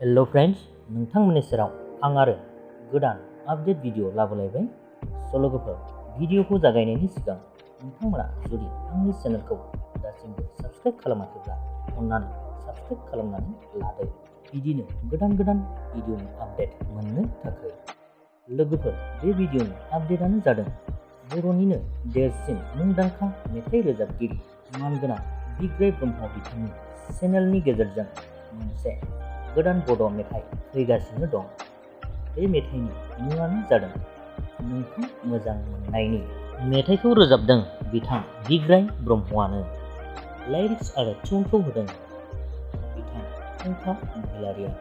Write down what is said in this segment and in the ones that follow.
Hello friends, नोंथांमोननि सेराव आं आरो गोदान आपडेट भिडिअ लाबोलायबाय। लोगोफोर, भिडिअखौ जागायनायनि सिगां नोंथांमोना जुदि आंनि चेनेलखौ दासिमबो साबस्क्राइब खालामाखैब्ला अन्नानै साबस्क्राइब खालामनानै लादो, बिदिनो गोदान भिडिअनि आपडेट मोननो थाखाय। लोगोफोर, बे भिडिअनि आपडेटआनो जादों बर'निनो देरसिन मुंदांखा मेथाइ रोजाबगिरि मानगोनां बिग्राय ब्रह्म बिथांनि चेनेलनि गेजेरजों मोनसे गोदान बड' मेथाइ फैगासिनो दं। बे मेथाइनि मुङानो जादों नोंखौ मोजां मोननायनि। मेथाइखौ रोजाबदों बिथां बिग्राय ब्रह्मआनो। लाइरिक्स आरो टिउनखौ होदों बिथां फुंखा महिलारिया।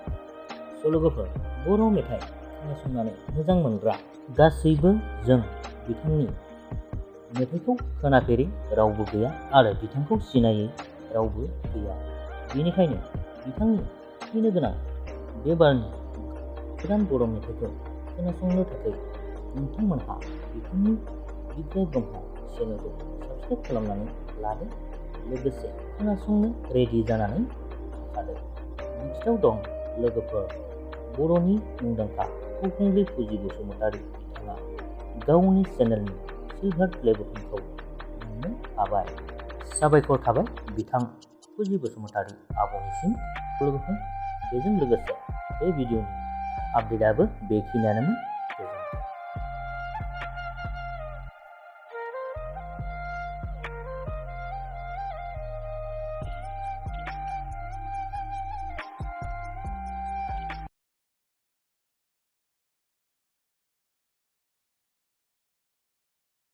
लोगोफोर, बर' मेथाइ खोनासंनानै मोजां मोनग्रा गासैबो जों बिथांनि मेथाइखौ खोनाफेरै रावबो गैया आरो बिथांखौ सिनायै रावबो गैया। बेनिखायनो बिथांनि फैनो गोनां बे बारनि गोदान बर' मेथाइखौ खोनासंनो थाखाय नोंथांमोनहा बिथांनि बिग्राय ब्रह्म चेनेलखौ साबस्क्राइब खालामनानै लादो, लोगोसे खोनासंनो रेडि जानानै थादो। नेक्स्टआव दं लोगोफोर, बर'नि मुंदांखा फावखुंग्रि फुजि बसुमतारी बिथाङा गावनि चेनेलनि सिलभार प्ले बटनखौ मोननो हाबाय। साबायखर थाबाय बिथां फुजि बसुमतारी आब'निसिम। लोगोफोर, बेजों लोगोसे बे भिडिअनि आपडेटआबो बेखिनियानोमोन।